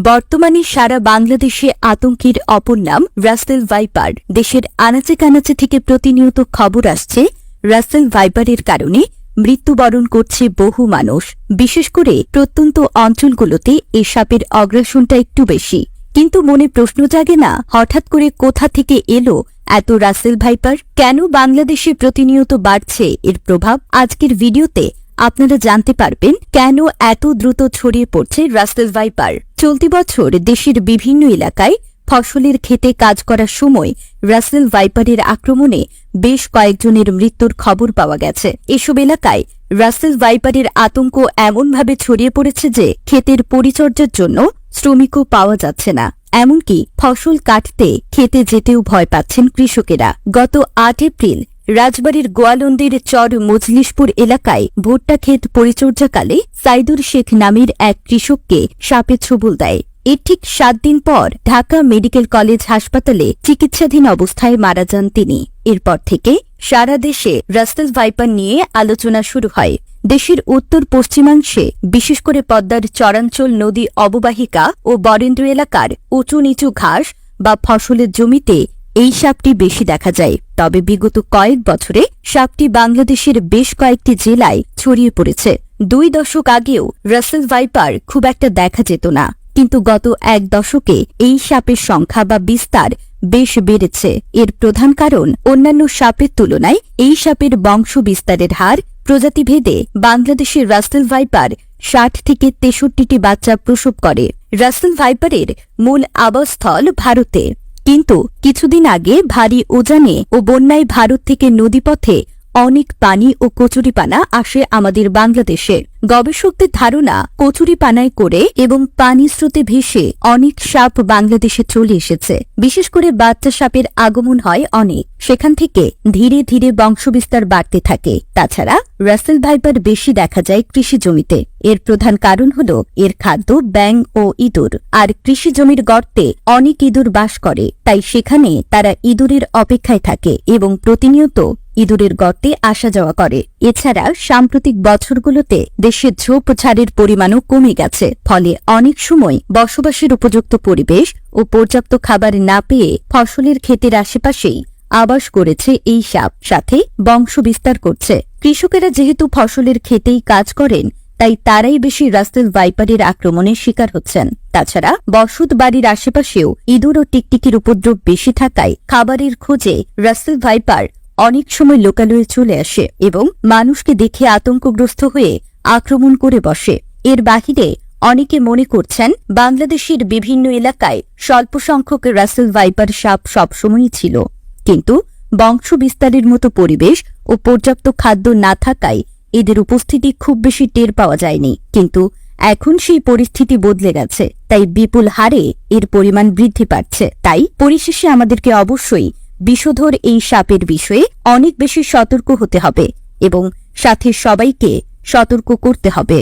বর্তমানে সারা বাংলাদেশে আতঙ্কের অপর নাম রাসেল ভাইপার। দেশের আনাচে কানাচে থেকে প্রতিনিয়ত খবর আসছে রাসেল ভাইপারের কারণে মৃত্যুবরণ করছে বহু মানুষ। বিশেষ করে প্রত্যন্ত অঞ্চলগুলোতে এ সাপের অগ্রাসনটা একটু বেশি। কিন্তু মনে প্রশ্ন জাগে না, হঠাৎ করে কোথা থেকে এলো এত রাসেল ভাইপার? কেন বাংলাদেশে প্রতিনিয়ত বাড়ছে এর প্রভাব? আজকের ভিডিওতে আপনারা জানতে পারবেন কেন এত দ্রুত ছড়িয়ে পড়ছে রাসেল ভাইপার। চলতি বছর দেশের বিভিন্ন এলাকায় ফসলের ক্ষেতে কাজ করার সময় রাসেল ভাইপারের আক্রমণে বেশ কয়েকজনের মৃত্যুর খবর পাওয়া গেছে। এসব এলাকায় রাসেল ভাইপারের আতঙ্ক এমনভাবে ছড়িয়ে পড়েছে যে ক্ষেতের পরিচর্যার জন্য শ্রমিকও পাওয়া যাচ্ছে না। এমনকি ফসল কাটতে খেতে যেতেও ভয় পাচ্ছেন কৃষকেরা। গত ৮ এপ্রিল রাজবাড়ীর গোয়ালন্দির চর মজলিশপুর এলাকায় ভুট্টা ক্ষেত পরিচর্যাকালে সাইদুর শেখ নামের এক কৃষককে সাপে ছোবল দেয়। এর ঠিক ৭ দিন পর ঢাকা মেডিকেল কলেজ হাসপাতালে চিকিৎসাধীন অবস্থায় মারা যান তিনি। এরপর থেকে সারা দেশে রাসেল ভাইপার নিয়ে আলোচনা শুরু হয়। দেশের উত্তর পশ্চিমাংশে বিশেষ করে পদ্মার চরাঞ্চল নদী অববাহিকা ও বরেন্দ্র এলাকার উঁচু নিচু ঘাস বা ফসলের জমিতে এই সাপটি বেশি দেখা যায়। তবে বিগত কয়েক বছরে সাপটি বাংলাদেশের বেশ কয়েকটি জেলায় ছড়িয়ে পড়েছে। ২ দশক আগেও রাসেল ভাইপার খুব একটা দেখা যেত না, কিন্তু গত ১ দশকে এই সাপের সংখ্যা বা বিস্তার বেশ বেড়েছে। এর প্রধান কারণ অন্যান্য সাপের তুলনায় এই সাপের বংশ বিস্তারের হার। প্রজাতিভেদে বাংলাদেশের রাসেল ভাইপার ৬০ থেকে ৬৩টি বাচ্চা প্রসব করে। রাসেল ভাইপারের মূল আবাসস্থল ভারতে, কিন্তু কিছুদিন আগে ভারী উজানে ও বন্যায় ভারত থেকে নদীপথে অনেক পানি ও কচুরিপানা আসে আমাদের বাংলাদেশে। গবেষকদের ধারণা, কচুরিপানায় করে এবং পানি স্রোতে ভেসে অনেক সাপ বাংলাদেশে চলে এসেছে। বিশেষ করে বাচ্চা সাপের আগমন হয় অনেক, সেখান থেকে ধীরে ধীরে বংশবিস্তার বাড়তে থাকে। তাছাড়া রাসেল ভাইপার বেশি দেখা যায় কৃষি জমিতে। এর প্রধান কারণ হল এর খাদ্য ব্যাঙ ও ইঁদুর। আর কৃষি জমির গর্তে অনেক ইঁদুর বাস করে, তাই সেখানে তারা ইঁদুরের অপেক্ষায় থাকে এবং প্রতিনিয়ত ইঁদুরের গর্তে আসা যাওয়া করে। এছাড়া সাম্প্রতিক বছরগুলোতে দেশের ঝোপঝাড়ের পরিমাণও কমে গেছে, ফলে অনেক সময় বসবাসের উপযুক্ত পরিবেশ ও পর্যাপ্ত খাবার না পেয়ে ফসলের ক্ষেতের আশেপাশেই আবাস করেছে এই সাপ, সাথে বংশ বিস্তার করছে। কৃষকেরা যেহেতু ফসলের ক্ষেতেই কাজ করেন, তাই তারাই বেশি রাসেল ভাইপারের আক্রমণের শিকার হচ্ছেন। তাছাড়া বসত বাড়ির আশেপাশেও ইঁদুর ও টিকটিকির উপদ্রব বেশি থাকায় খাবারের খোঁজে রাসেল ভাইপার অনেক সময় লোকালয়ে চলে আসে এবং মানুষকে দেখে আতঙ্কগ্রস্ত হয়ে আক্রমণ করে বসে। এর বাহিরে অনেকে মনে করছেন বাংলাদেশের বিভিন্ন এলাকায় স্বল্প সংখ্যক রাসেল ভাইপার সাপ সবসময়ই ছিল, কিন্তু বংশ বিস্তারের মতো পরিবেশ ও পর্যাপ্ত খাদ্য না থাকায় এদের উপস্থিতি খুব বেশি টের পাওয়া যায়নি। কিন্তু এখন সেই পরিস্থিতি বদলে গেছে, তাই বিপুল হারে এর পরিমাণ বৃদ্ধি পাচ্ছে। তাই পরিশেষে আমাদেরকে অবশ্যই বিষধর এই সাপের বিষয়ে অনেক বেশি সতর্ক হতে হবে এবং সাথে সবাইকে সতর্ক করতে হবে।